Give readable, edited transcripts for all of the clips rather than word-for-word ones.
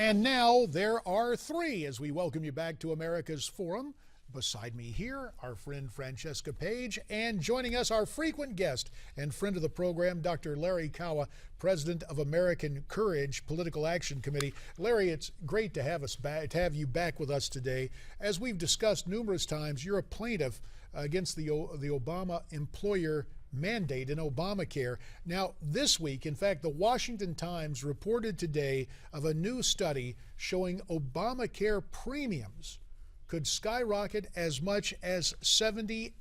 And now there are three as we welcome you back to America's Forum. Beside me here, our friend Francesca Page, and joining us, our frequent guest and friend of the program, Dr. Larry Kawa, president of American Courage Political Action Committee. Larry, it's great to have you back with us today. As we've discussed numerous times, you're a plaintiff against the Obama employer mandate in Obamacare. Now, this week, in fact, the Washington Times reported today of a new study showing Obamacare premiums could skyrocket as much as 78%.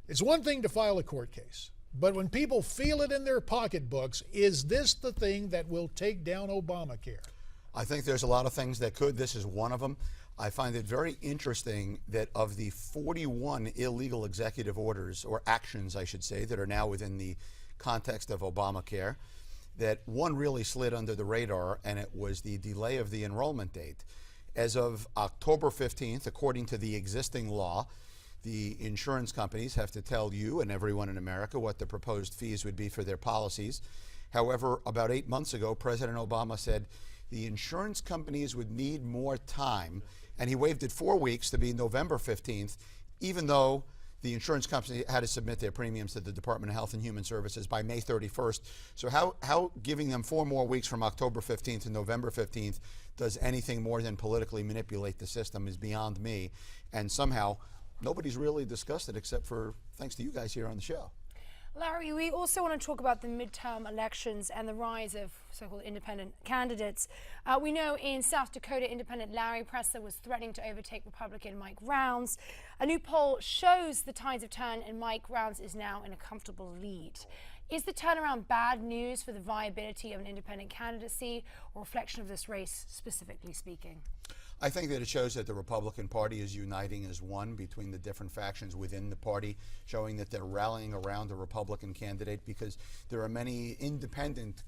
It's one thing to file a court case, but when people feel it in their pocketbooks, is this the thing that will take down Obamacare? I think there's a lot of things that could. This is one of them. I find it very interesting that of the 41 illegal executive orders, or actions, I should say, that are now within the context of Obamacare, that one really slid under the radar, and it was the delay of the enrollment date. As of October 15th, according to the existing law, the insurance companies have to tell you and everyone in America what the proposed fees would be for their policies. However, about 8 months ago, President Obama said the insurance companies would need more time, and he waived it 4 weeks to be November 15th, even though the insurance company had to submit their premiums to the Department of Health and Human Services by May 31st. So how giving them 4 more weeks from October 15th to November 15th does anything more than politically manipulate the system is beyond me. And somehow nobody's really discussed it except for thanks to you guys here on the show. Larry, we also want to talk about the midterm elections and the rise of so-called independent candidates. We know in South Dakota, independent Larry Presser was threatening to overtake Republican Mike Rounds. A new poll shows the tides have turned and Mike Rounds is now in a comfortable lead. Is the turnaround bad news for the viability of an independent candidacy, or reflection of this race, specifically speaking? I think that it shows that the Republican Party is uniting as one between the different factions within the party, showing that they're rallying around a Republican candidate, because there are many independent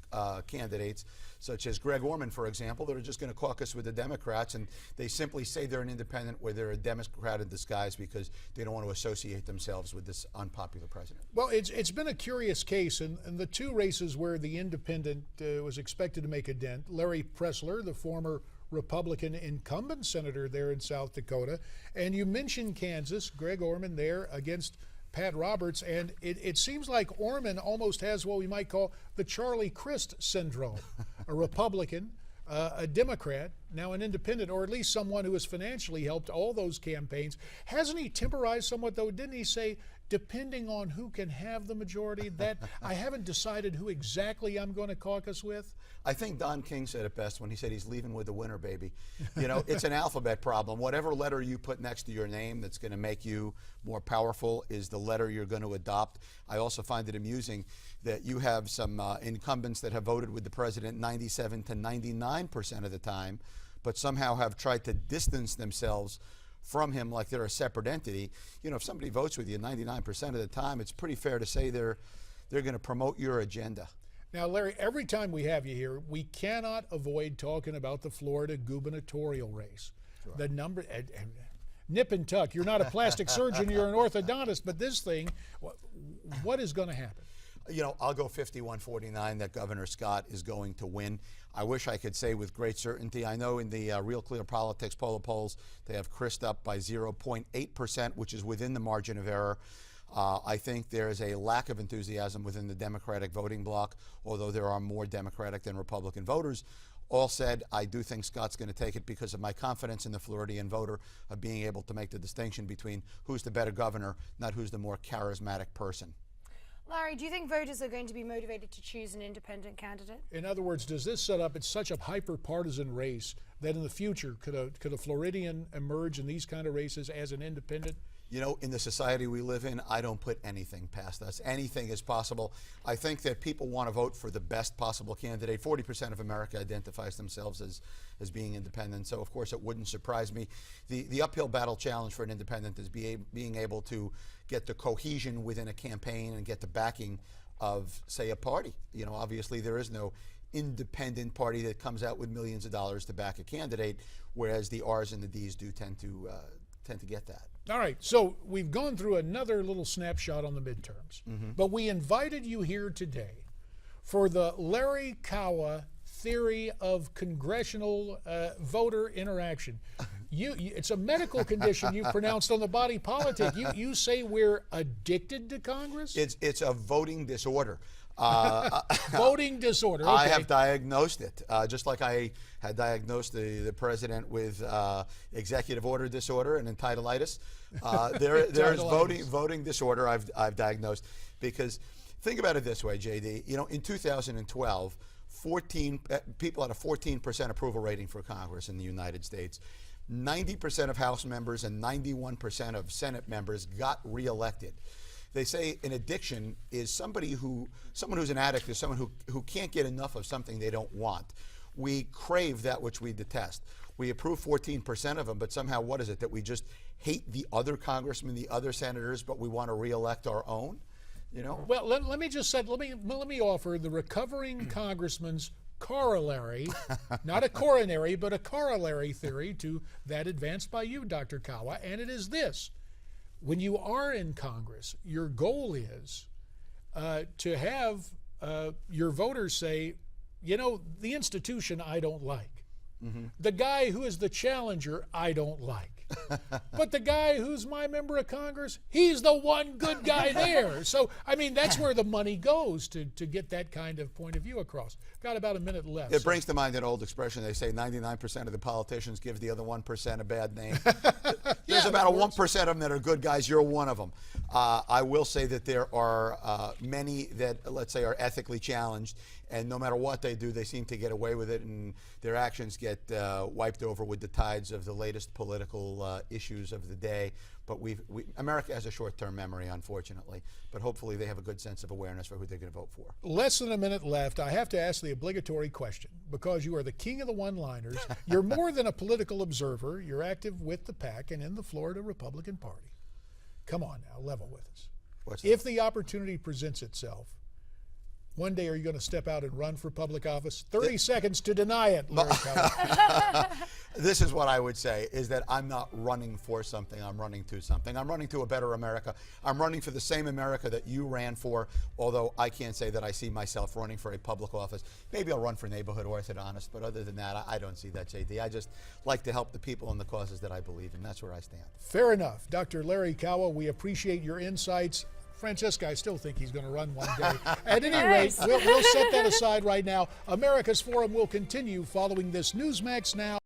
candidates, such as Greg Orman, for example, that are just going to caucus with the Democrats, and they simply say they're an independent where they're a Democrat in disguise because they don't want to associate themselves with this unpopular president. Well, it's been a curious case, and the two races where the independent was expected to make a dent, Larry Pressler, the former Republican incumbent senator there in South Dakota, and you mentioned Kansas, Greg Orman there against Pat Roberts, and it seems like Orman almost has what we might call the Charlie Crist syndrome, a Republican, a Democrat, now an independent, or at least someone who has financially helped all those campaigns. Hasn't he temporized somewhat, though? Didn't he say, depending on who can have the majority, that I haven't decided who exactly I'm going to caucus with? I think Don King said it best when he said he's leaving with the winner, baby. You know, it's an alphabet problem. Whatever letter you put next to your name that's going to make you more powerful is the letter you're going to adopt. I also find it amusing that you have some incumbents that have voted with the president 97 to 99% of the time, but somehow have tried to distance themselves from him like they're a separate entity. You know, if somebody votes with you 99% of the time, it's pretty fair to say they're going to promote your agenda. Now, Larry, every time we have you here, we cannot avoid talking about the Florida gubernatorial race. Sure. The number, nip and tuck, you're not a plastic surgeon, you're an orthodontist, but this thing, what is going to happen? You know, I'll go 51-49 that Governor Scott is going to win. I wish I could say with great certainty. I know in the Real Clear Politics poll of polls, they have Crist up by 0.8%, which is within the margin of error. I think there is a lack of enthusiasm within the Democratic voting bloc, although there are more Democratic than Republican voters. All said, I do think Scott's going to take it because of my confidence in the Floridian voter of being able to make the distinction between who's the better governor, not who's the more charismatic person. Larry, do you think voters are going to be motivated to choose an independent candidate? In other words, does this set up, it's such a hyper-partisan race that in the future, could a Floridian emerge in these kind of races as an independent? You know, in the society we live in, I don't put anything past us. Anything is possible. I think that people want to vote for the best possible candidate. 40% of America identifies themselves as being independent, so of course it wouldn't surprise me. The uphill battle challenge for an independent is being able to get the cohesion within a campaign and get the backing of, say, a party. You know, obviously there is no independent party that comes out with millions of dollars to back a candidate, whereas the R's and the D's do tend to get that. All right, so we've gone through another little snapshot on the midterms, but we invited you here today for the Larry Kawa theory of congressional voter interaction. It's a medical condition you pronounced on the body politic. You say we're addicted to Congress? It's a voting disorder. Voting disorder. Okay. I have diagnosed it, just like I had diagnosed the president with executive order disorder and entitleitis. There's voting disorder I've diagnosed, because think about it this way, JD. You know, in 2012, people had a 14% approval rating for Congress in the United States. 90% of House members and 91% of Senate members got reelected. They say an addiction is someone who's an addict is someone who can't get enough of something they don't want. We crave that which we detest. We approve 14% of them, but somehow what is it that we just hate the other congressmen, the other senators, but we want to reelect our own? You know. Well, let me just say, let me offer the recovering congressman's corollary, not a coronary, but a corollary theory to that advanced by you, Dr. Kawa, and it is this. When you are in Congress, your goal is to have your voters say, you know, the institution I don't like. Mm-hmm. The guy who is the challenger I don't like. But the guy who's my member of Congress, he's the one good guy there. So, I mean, that's where the money goes to get that kind of point of view across. Got about a minute left. It brings to mind an old expression. They say 99% of the politicians give the other 1% a bad name. There's about a 1% of them that are good guys. You're one of them. I will say that there are many that, let's say, are ethically challenged, and no matter what they do, they seem to get away with it, and their actions get wiped over with the tides of the latest political issues of the day. But America has a short-term memory, unfortunately. But hopefully they have a good sense of awareness for who they're going to vote for. Less than a minute left. I have to ask the obligatory question, because you are the king of the one-liners. You're more than a political observer. You're active with the PAC and in the Florida Republican Party. Come on now, level with us. If the opportunity presents itself, one day are you going to step out and run for public office? 30 seconds to deny it, Larry Kawa. This is what I would say, is that I'm not running for something, I'm running to something. I'm running to a better America. I'm running for the same America that you ran for, although I can't say that I see myself running for a public office. Maybe I'll run for neighborhood orthodontist, but other than that, I don't see that, JD. I just like to help the people and the causes that I believe in. That's where I stand. Fair enough. Dr. Larry Kawa, we appreciate your insights. Francesca, I still think he's going to run one day. At any rate, we'll set that aside right now. America's Forum will continue following this Newsmax Now.